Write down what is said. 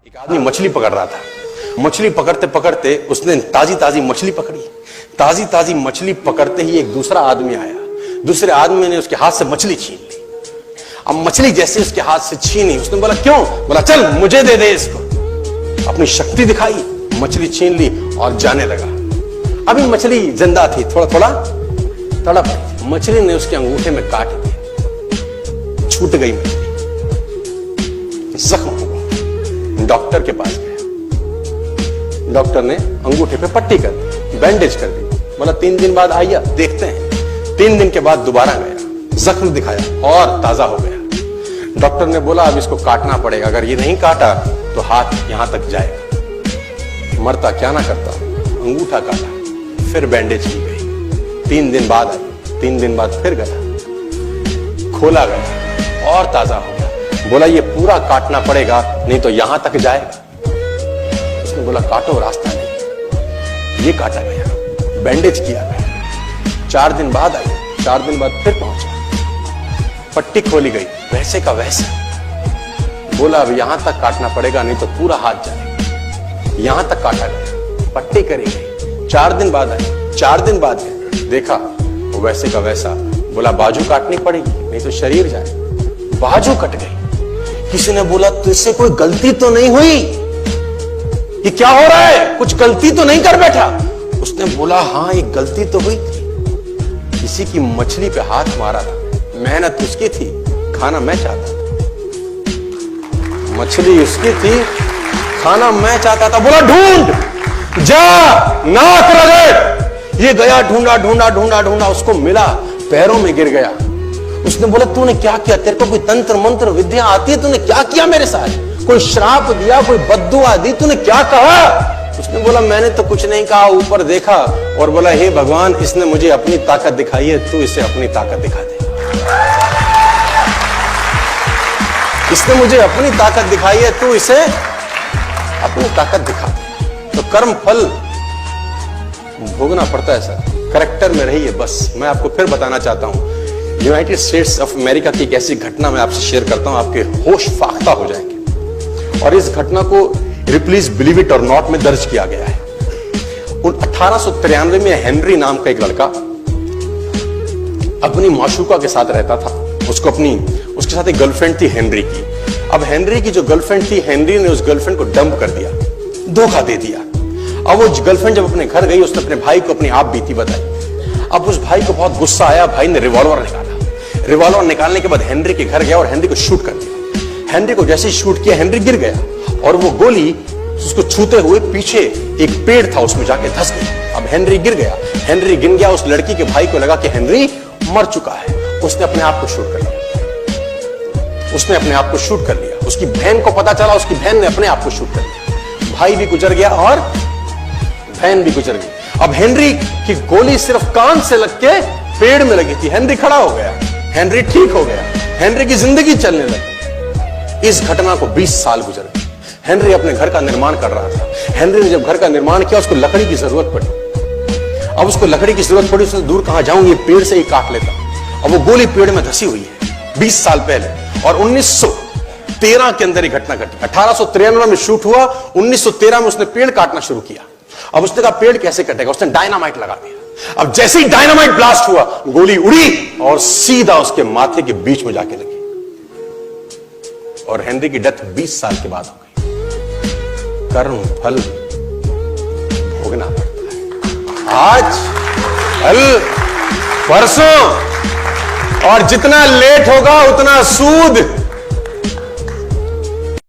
एक आदमी मछली पकड़ रहा था। मछली पकड़ते पकड़ते उसने ताजी ताजी मछली पकड़ी। ताजी ताजी मछली पकड़ते ही एक दूसरा आदमी आया। दूसरे आदमी ने उसके हाथ से मछली छीन ली। अब मछली जैसे उसके हाथ से छीनी, उसने बोला क्यों? बोला चल मुझे दे दे इसको। अपनी शक्ति दिखाई, मछली छीन ली और जाने लगा। अभी मछली जिंदा थी, थोड़ा थोड़ा तड़प रही। मछली ने उसके अंगूठे में काट दिया, छूट गई मछली, जख्म हुआ। डॉक्टर के पास गया। डॉक्टर ने अंगूठे पे पट्टी कर दी, बैंडेज कर दी। बोला 3 दिन बाद आइए देखते हैं। 3 दिन के बाद दोबारा गया, जख्म दिखाया और ताजा हो गया। डॉक्टर ने बोला अब इसको काटना पड़ेगा, अगर ये नहीं काटा तो हाथ यहां तक जाएगा। मरता क्या ना करता, अंगूठा काटा, फिर बैंडेज की गई। 3 दिन बाद आई, 3 दिन बाद फिर गया, खोला गया और ताजा हो गया। बोला ये पूरा काटना पड़ेगा नहीं तो यहां तक जाएगा। उसने बोला काटो, रास्ता नहीं। ये काटा गया, बैंडेज किया गया। 4 दिन बाद आई, 4 दिन बाद फिर पहुंचा, पट्टी खोली गई, वैसे का वैसा। बोला अब यहां तक काटना पड़ेगा नहीं तो पूरा हाथ जाएगा। यहां तक काटा गया, पट्टी करी गई। 4 दिन बाद आई, 4 दिन बाद देखा वो वैसे का वैसा। बोला बाजू काटनी पड़ेगी नहीं तो शरीर जाए। बाजू कट गई। किसी ने बोला तुझसे कोई गलती तो नहीं हुई? ये क्या हो रहा है? कुछ गलती तो नहीं कर बैठा? उसने बोला हाँ एक गलती तो हुई थी। किसी की मछली पे हाथ मारा था, मेहनत उसकी थी, खाना मैं चाहता था। मछली उसकी थी, खाना मैं चाहता था। बोला ढूंढ, जा, नाक रगड़। ये गया, ढूंढा ढूंढा ढूंढा ढूंढा, उसको मिला, पैरों में गिर गया। उसने बोला तूने क्या किया? तेरे को कोई तंत्र मंत्र विद्या आती है? तूने क्या किया मेरे साथ? कोई श्राप दिया, कोई बद्दुआ दी? तूने क्या कहा? उसने बोला मैंने तो कुछ नहीं कहा, ऊपर देखा और बोला हे भगवान इसने मुझे अपनी ताकत दिखाई है, तू इसे अपनी ताकत दिखा दे। इसने मुझे अपनी ताकत दिखाई है, तू इसे अपनी ताकत दिखा दे। तो कर्म फल भोगना पड़ता है सर, करेक्टर में रहिए बस। मैं आपको फिर बताना चाहता हूं, यूनाइटेड स्टेट्स ऑफ अमेरिका की एक ऐसी घटना मैं आपसे शेयर करता हूं, आपके होश फाख्ता हो जाएंगे। और इस घटना को प्लीज बिलीव इट और नॉट में दर्ज किया गया है। 1893 में हेनरी नाम का एक लड़का अपनी माशूका के साथ रहता था। उसके साथ एक गर्लफ्रेंड थी हेनरी की। अब हेनरी की जो गर्लफ्रेंड थी, हेनरी ने उस गर्लफ्रेंड को डंप कर दिया, धोखा दे दिया। अब वो गर्लफ्रेंड जब अपने घर गई, उसने अपने भाई को अपनी आप बीती बताई। अब उस भाई को बहुत गुस्सा आया, भाई ने रिवॉल्वर निकाला। रिवॉल्वर निकालने के बाद हेनरी के घर गया और हेनरी को शूट कर दिया। हेनरी को जैसे ही शूट किया, हेनरी गिर गया और वो गोली उसको छूते हुए पीछे एक पेड़ था उसमें जाके धंस गई। अब हेनरी गिर गया, हेनरी गिर गया। उस लड़की के भाई को लगा कि हेनरी मर चुका है, उसने अपने आप को शूट कर लिया। उसने अपने आप को शूट कर लिया। उसकी बहन को पता चला, उसकी बहन ने अपने आप को शूट कर लिया। भाई भी गुजर गया और बहन भी गुजर गई। अब हेनरी की गोली सिर्फ कान से लग के पेड़ में लगी थी। हेनरी खड़ा हो गया, हेनरी ठीक हो गया, हेनरी की जिंदगी चलने लगी। इस घटना को 20 साल गुजर गए। हेनरी अपने घर का निर्माण कर रहा था। हेनरी ने जब घर का निर्माण किया, उसको लकड़ी की जरूरत पड़ी। अब उसको लकड़ी की जरूरत पड़ी, उसने दूर कहां जाऊं, ये पेड़ से ही काट लेता। अब वो गोली पेड़ में धसी हुई है 20 साल पहले। और 1913 के अंदर ये घटना घटी। 1893 में शूट हुआ, 1913 में उसने पेड़ काटना शुरू किया। अब उसने कहा पेड़ कैसे कटेगा, उसने डायनामाइट लगा दिया। अब जैसे ही डायनामाइट ब्लास्ट हुआ, गोली उड़ी और सीधा उसके माथे के बीच में जाके लगी और हेनरी की डेथ 20 साल के बाद हो गई। कर्म फल भोगना पड़ता है, आज कल परसों, और जितना लेट होगा उतना सूद।